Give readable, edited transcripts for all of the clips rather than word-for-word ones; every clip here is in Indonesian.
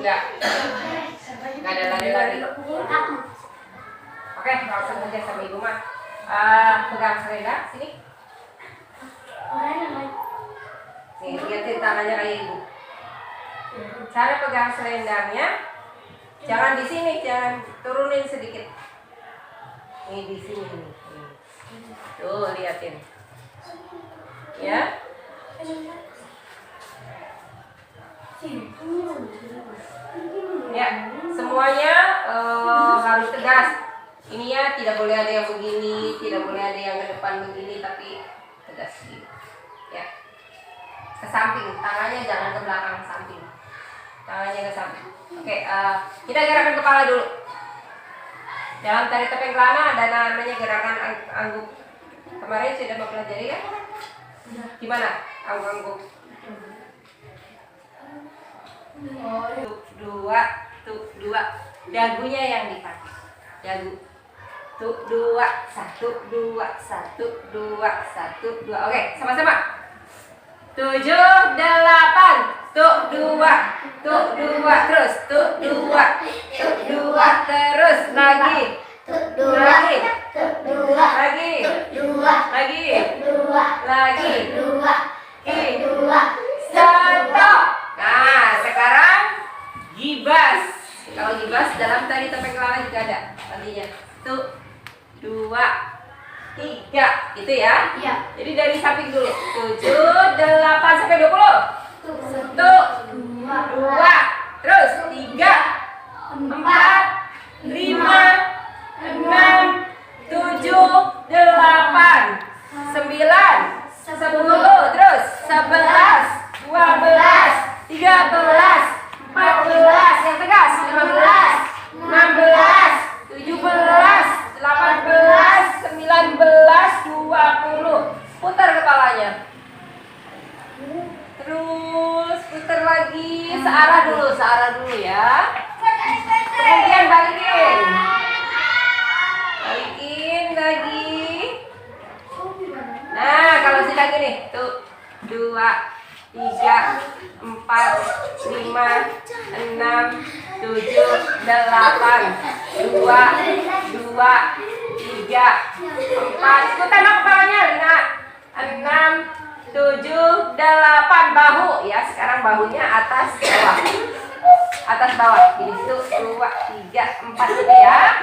Enggak. Enggak ada lari-lari. Oke, langsung aja sama ibu mah. Pegang selendang sini. Nih, lihatin tangannya kayak ibu. Cara pegang selendangnya, jangan di sini, jangan turunin sedikit. Nih di sini nih. Tuh liatin. Ya. Ya, semuanya harus tegas. Ini ya, tidak boleh ada yang begini, tidak boleh ada yang ke depan begini, tapi tegas gitu. Ya. Ke samping, tangannya jangan ke belakang, samping. Tangannya ke samping. Oke, kita gerakan kepala dulu. Jangan tarik topeng celana, ada namanya gerakan angguk. Kemarin sudah mempelajari ya? Gimana angguk-angguk? Tuk dua, dagunya yang dipakai. Dagu. Tuk dua, satu dua. Oke, sama-sama. 7, 8. Tuk dua, terus. Tuk dua, terus. Lagi. Satu. Nah, sekarang gibas. Kalau gibas dalam tari topeng kelana juga ada artinya. 1, 2, 3, gitu ya? Iya. Jadi dari samping dulu. 7, 8 sampai 20. 1, 2, terus 3, 4, 5, 6, 7, 8, 9, 10, terus 11, 12, 13, 14, yang tegas 15, 16, 17, 18, 19, 20. Putar kepalanya. Terus putar lagi, searah dulu ya. Kemudian balikin lagi. Nah, kalau sudah gini, tuh 2, 3, 4, 5, 6, 7, 8, 2, 3, 4. Ikutan kepalanya, Lina. 6, 7, 8. Bahu ya. Sekarang bahunya atas bawah. Atas bawah. Gini, 1, 2, 3, 4 gitu ya.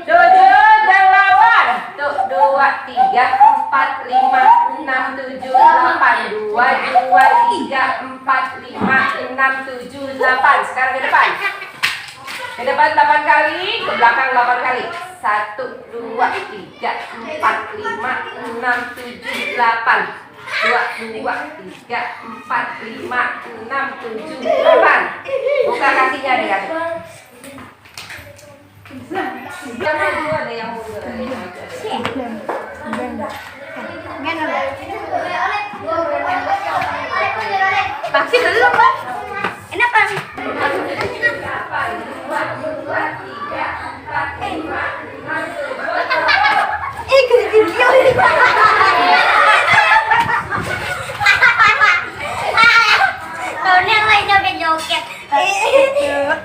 7, 8. Tuh 2, 3, 4, 5, 6, 7, 8. 2, 3, 4, 5, 6, 7, 8. Sekarang ke depan. Ke depan 8 kali, ke belakang 8 kali. 1, 2, 3, 4, 5, 6, 7, 8. 2, 3, 4, 5, 6, 7, 8. Buka kakinya deh kan. Jangan dulu ada yang mundur. Vaksin dulu Pak. Ini apa? 8, 2, 3, 4, 5, 6, 7. Video ini. Tahun yang lainnya joget.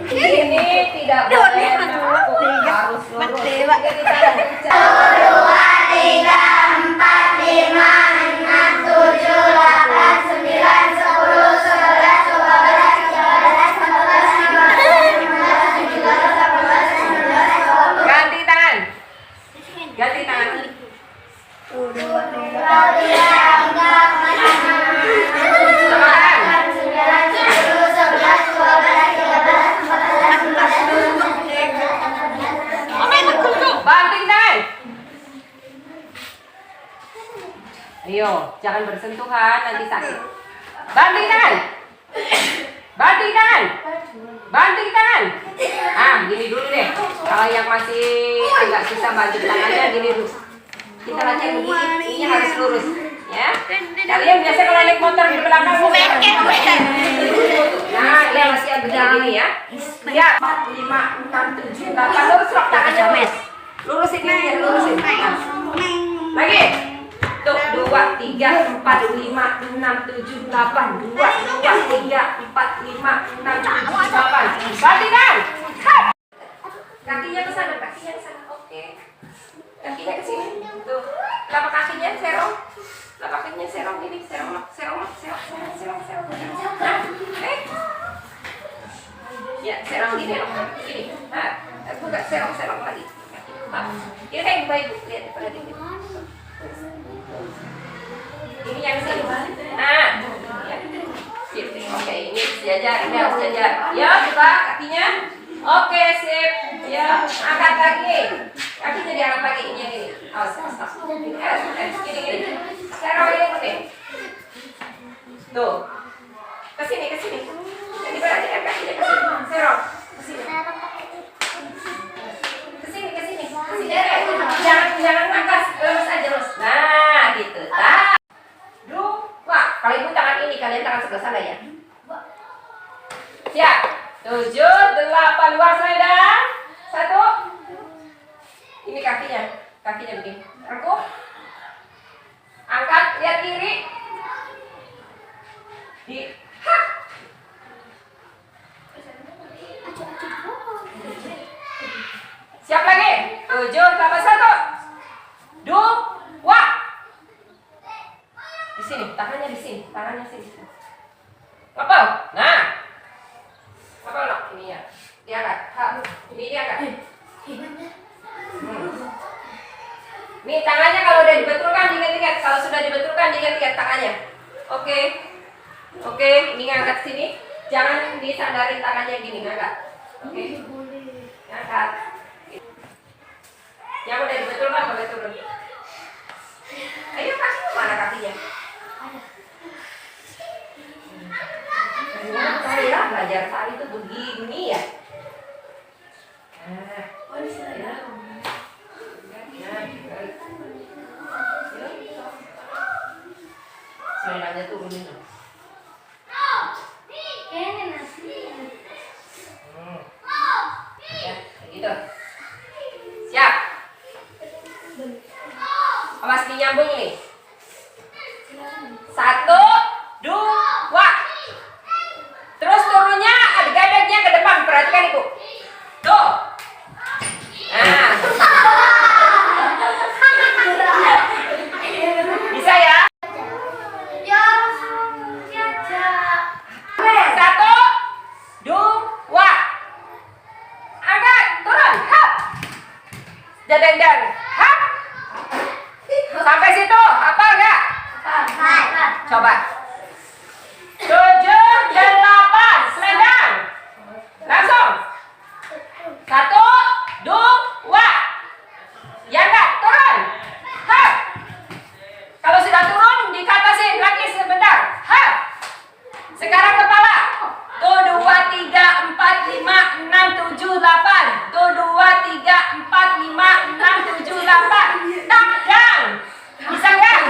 Ini tidak boleh menakut, harus lurus. 1, 2, 3, 4, 5, 6, 7, 8, 9, 10, 11, 12, 13, 14, 15, 16, 17, 18, 19, 20. Ganti tangan. Banting tangan. Ayo, jangan bersentuhan, nanti sakit. Banting tangan. Gini dulu deh. Kalau yang masih agak susah banting tangannya, gini dulu. Kita latihan begini, ini harus lurus, ya. Kalian biasa kalau naik motor di belakang nah, dia masih begini ya. Ya, 4, 5, 6, 7, 8. Lurus rok tangannya. Lurusin ini, lurusin. Lagi. Tuh, 2, 3, 3, 4, 5, 6, 7, 8. 2, 3, 4, 5, 6, 7, 8. Gantian. Kakinya ke sana, kakinya ke sana. Oke. Kakinya ke sini. Tuh. Telapak kakinya serong. Telapak kakinya serong gini, serong. Nah, ya, serong gini loh. Gini. Nah, buka serong lagi. Ini kayak ibu, lihat pada ini. Ini yang sini. Nah, ya. Sip. Oke, ini sejajar, ini harus sejajar. Ya, buka kakinya. Oke, sip. Ya, angkat lagi. Kakinya diangkat lagi. Ini yang ini. Gini. Serong ini. Tuh. Ke sini. Jadi perhatikan kakinya ke sini. Serong. Ke sini. Jangan ngangkas, lurus aja lurus. Nah, gitu. Nah. Dua. Kalau ibu tangan ini, kalian tangan sebelah sana ya. Siap. 7, 8, luas selendang. 1. Ini kakinya begini. Rekuk. Angkat, lihat kiri. Di hak. Siap lagi. 7, 8, 1. 2. Di sini, tangannya di sini. Ngepel. Nah. Ngepel loh, ini ya. Diangkat. Ini diangkat. Nih tangannya kalau udah dibetulkan diingat-ingat. Kalau sudah dibetulkan diingat-ingat tangannya. Oke, ini ngangkat sini. Jangan disandarin tangannya gini, ngangkat. Oke. Ngangkat. Yang udah dibetulkan boleh turun. Ayo kaki mana kakinya? Ternyata saya belajar tari itu begini ya. Nah, di sini ya. Selendangnya turunin. Ya, gitu. Siap. Awas nyambung nih. 1, 2. Terus turunnya ada gadagnya ke depan. Perhatikan ibu. Tuh. Nah. Bisa ya? 1, 2. Angkat, turun. Hap. Jadang. Hap. Sampai situ, hafal nggak? Coba. 7, 8, selendang. Langsung. 1, 2. Ya nggak? Turun. Hap. Kalau sudah turun, dikatasin lagi sebentar. Hap. Sekarang kepala. Tuh 2, 3, 4, 5, 6, 7, 8. Tuh 2, 3, 4, 5, 6, 7, 8. Takdang. Bisa nggak?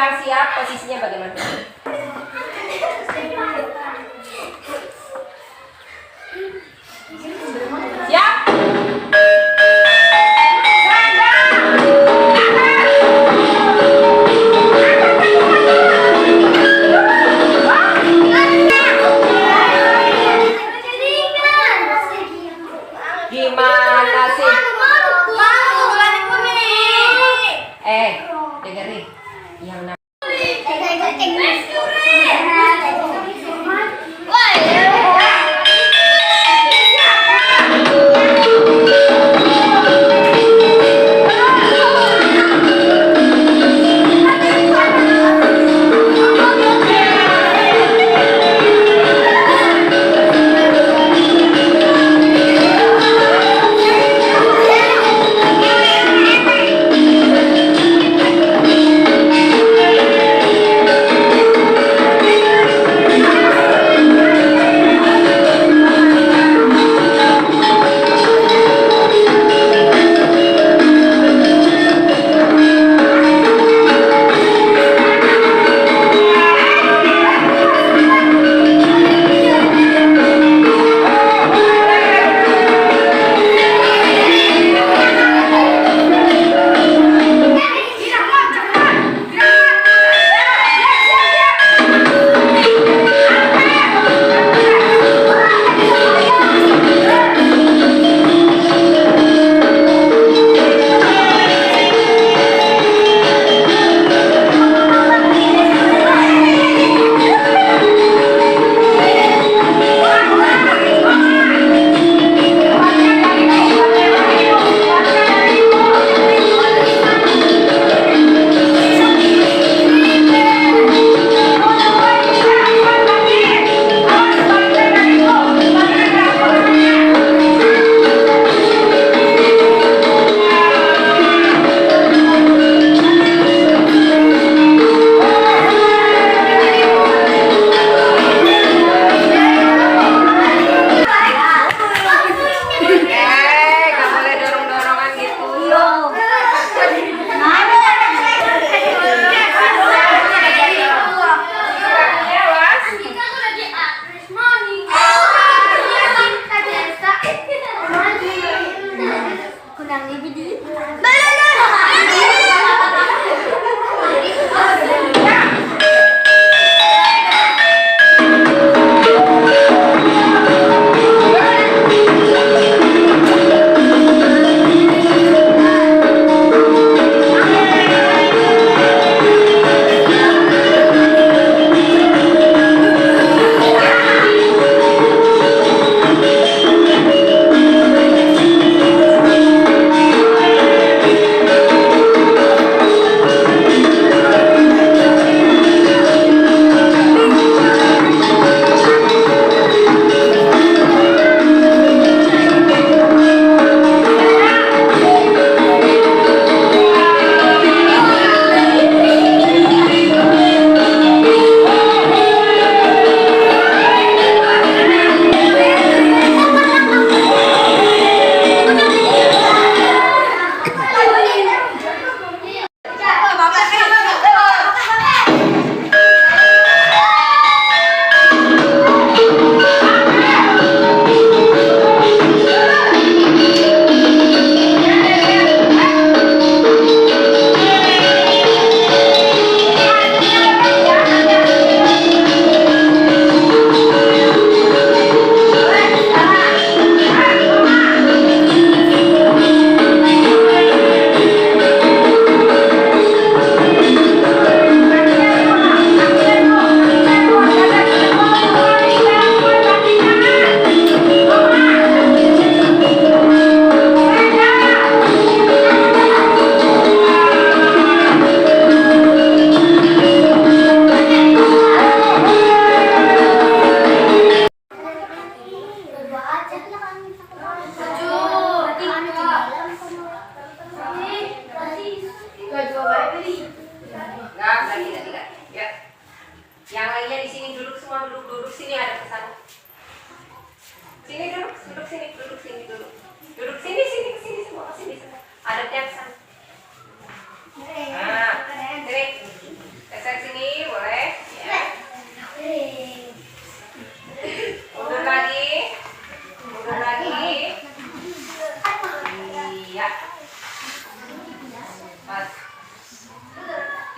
bilang siap, posisinya bagaimana? Siap? Gimana sih? Dengerin. Yang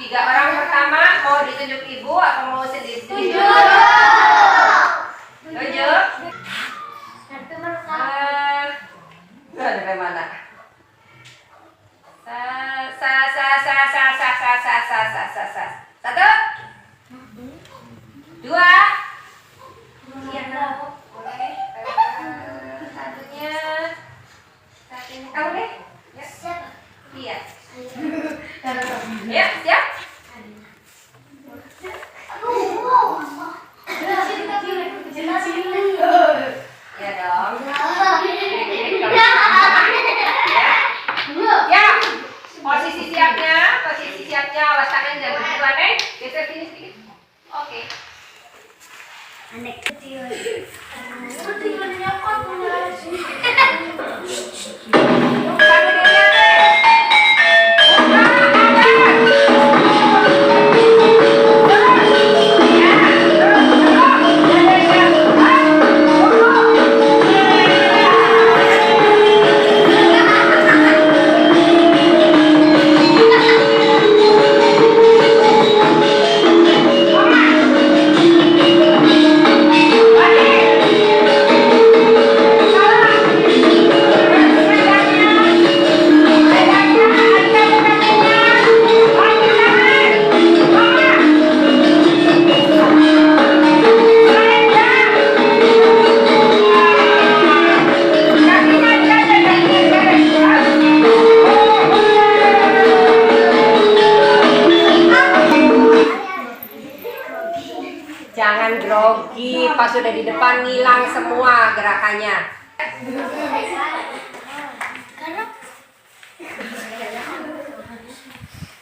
3 orang pertama mau ditunjuk ibu atau mau sendiri? Tunjuk. Dari mana? Satu, 2. Boleh. Satunya. Kamu deh. Ya. Iya. Ya, siap. Ya dong. Ya. Posisi siapnya, awas tangan jangan bergerak, Neng. Geser sini sedikit. Oke. Anek kecil. Jangan grogi, pas sudah di depan ngilang semua gerakannya.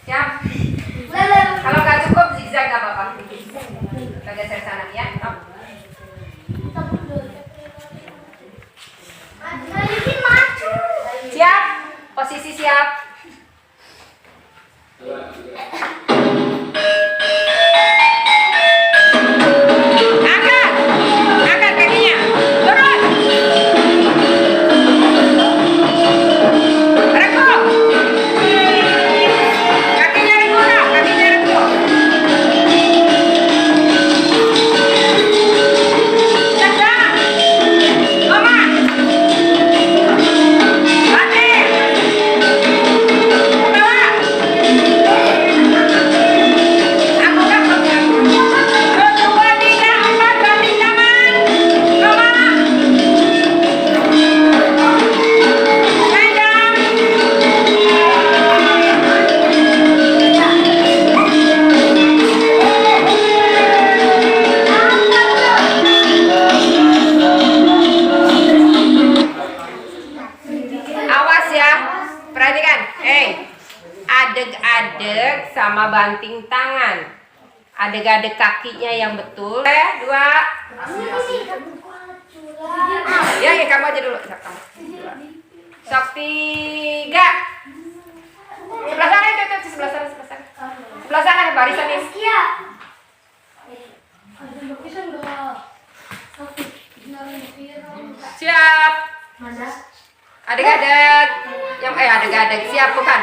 Siap? Kalau nggak cukup zigzag nggak apa-apa. Kita geser sana ya. Siap? Posisi siap? Adeg-adeg sama banting tangan. Adeg-adeg kakinya yang betul. 2. Ya, kamu aja dulu. Sok 3. Sebelah sana itu, sebelah sana. Sebelah sana barisan nih. Siap. Adeg-adeg. Yang adeg-adeg siap bukan?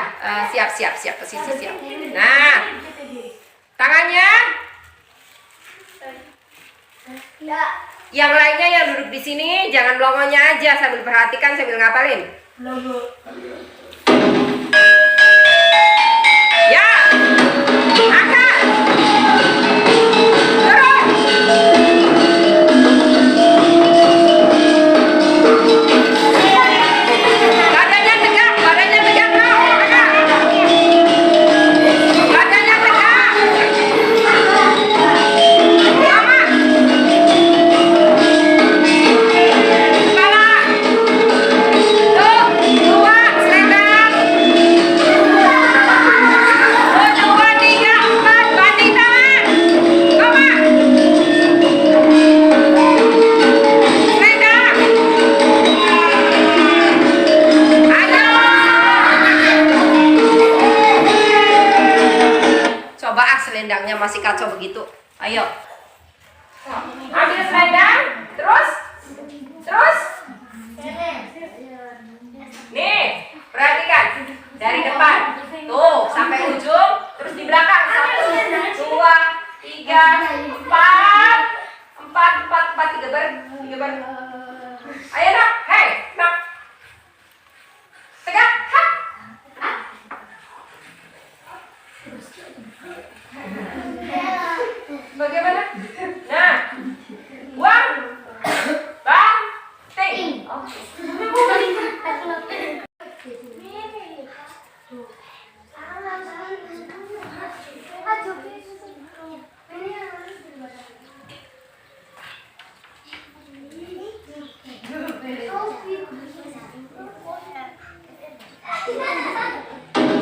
Siap posisi siap. Nah, tangannya yang lainnya yang duduk di sini jangan melongonya aja sambil perhatikan sambil ngapalin. Ya, angkat. Selendangnya masih kacau begitu. Ayo. Ambil selendang, terus. Nih, perhatikan dari depan. Tuh, sampai ujung, terus di belakang. tiga, empat, empat, empat, empat, tiga bar. Ayo nak, hei, nak. Tegak, hap. Bagaimana? Nah, buang, banting.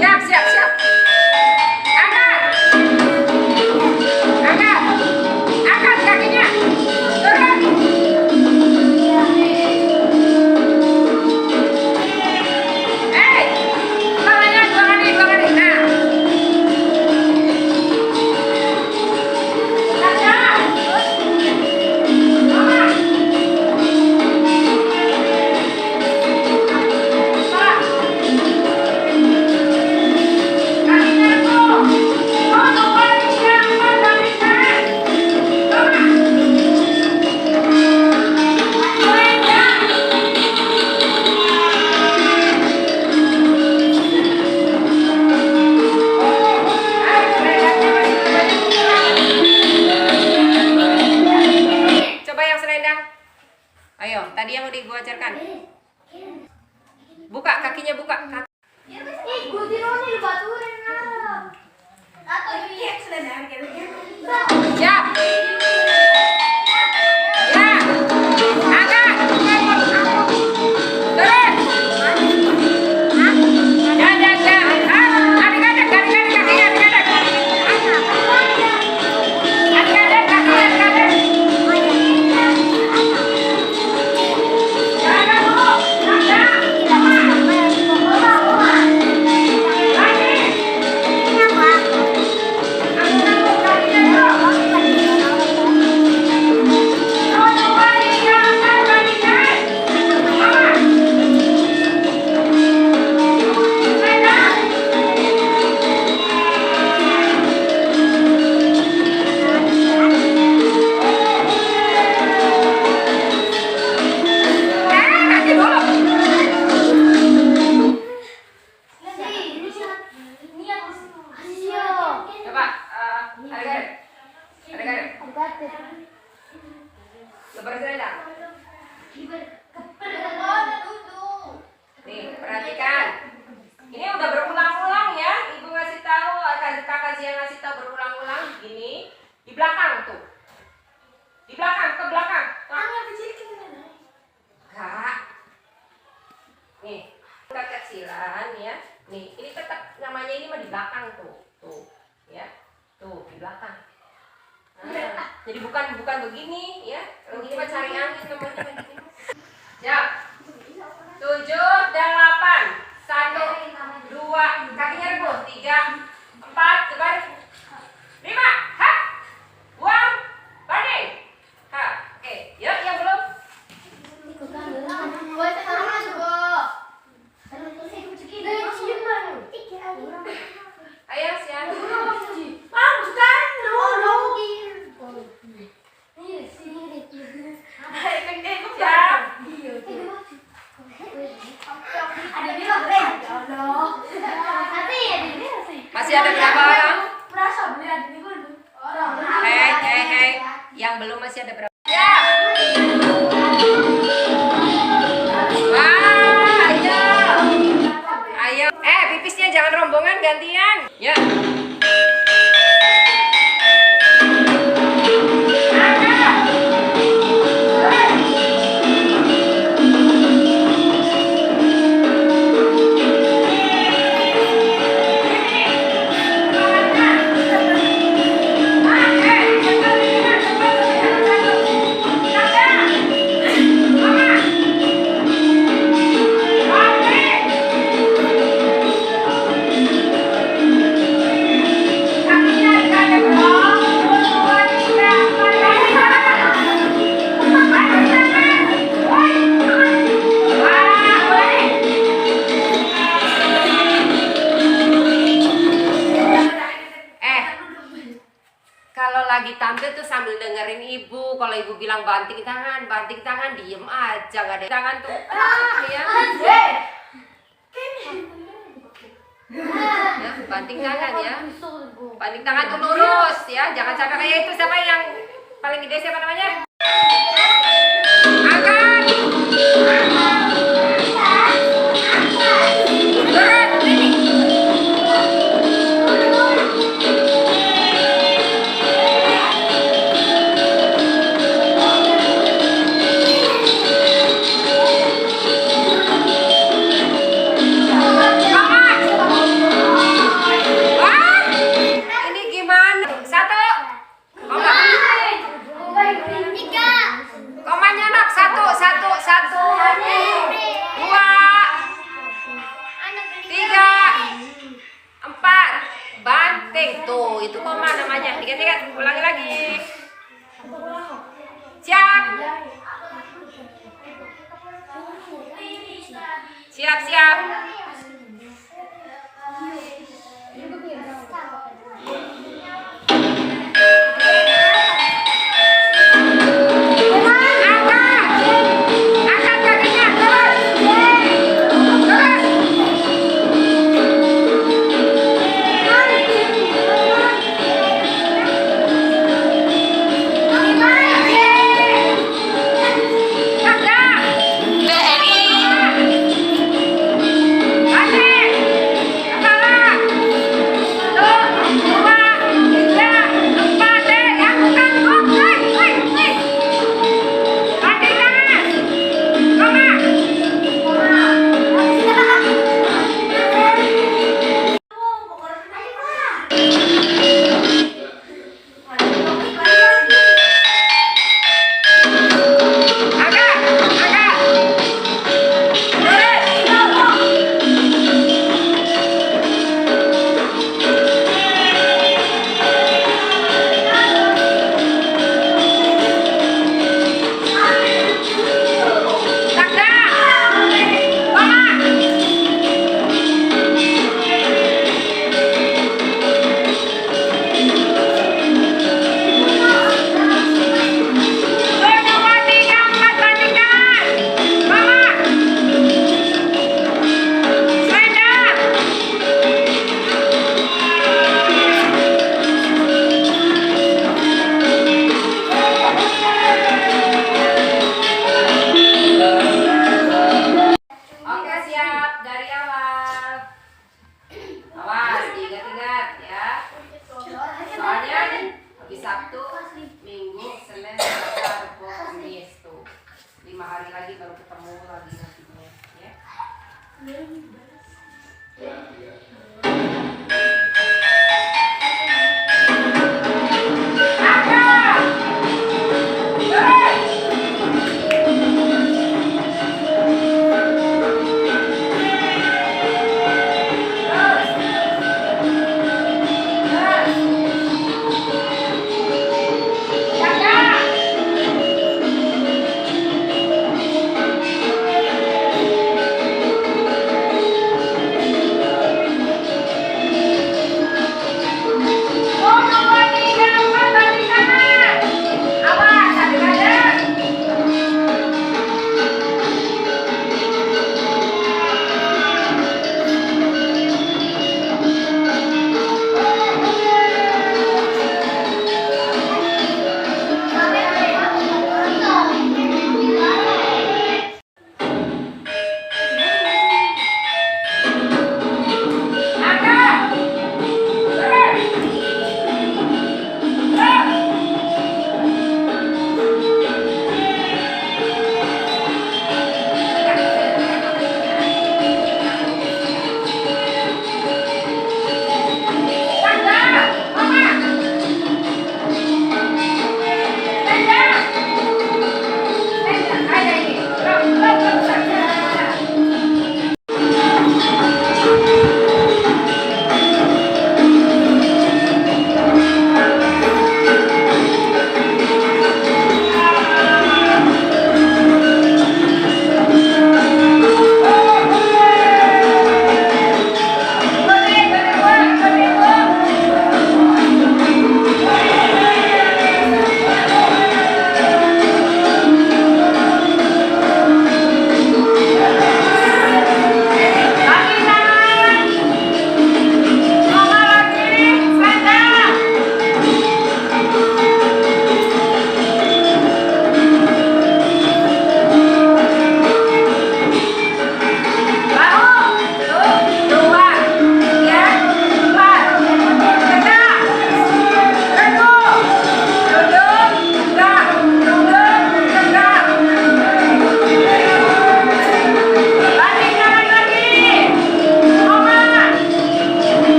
Siap, siap, siap. Angkat. Angkat. Angkat kakinya. Turun. Hei. Tangannya dua kali, dua kali. Nah. Angkat. Mama. Coba yang selendang. Ayo, tadi yang udah gua ajarkan. Buka kakinya, buka. Siap. Ya. Angkat. Turun. Jangan. Adik-adik kakinya, adik-adik. Adik-adik kakinya, adik-adik. Jangan dulu. Coba, adik-adik. Lebar selendang. Nih, perhatikan. Ini udah berulang-ulang ya. Ibu ngasih tahu, kakak Zia ngasih tahu berulang-ulang. Gini, di belakang tuh. Di belakang, ke belakang. Kak. Nih, kekecilan ya. Nih, ini tetap namanya ini mah di belakang tuh. Tuh, ya. Tuh, di belakang. Nah, jadi bukan begini ya. Kalau gini mah cari angin namanya begini. Siap. 7, 8. 1, 2, kakinya rebus. 3, 4, tebar. 5, hap. Buang. Banding. Hap. Oke, yuk yang belum. Ayo siap. Siap. Masih ada berapa orang? Hei. Yang belum masih ada berapa? Siap. Wah, ayo. Pipisnya jangan rombongan, gantian. Ya. lagi tampil tuh sambil dengerin ibu. Kalau ibu bilang banting tangan, diem aja, gak ada tangan tuh. Ya. Ya, banting tangan ya. Banting tangan tuh lurus ya. Jangan sampai kayak itu. Siapa yang paling gede, siapa namanya? Angkat. Turun, ini. Tuh, itu koma namanya. Ingat-ingat, ulangi lagi. Siap. Siap.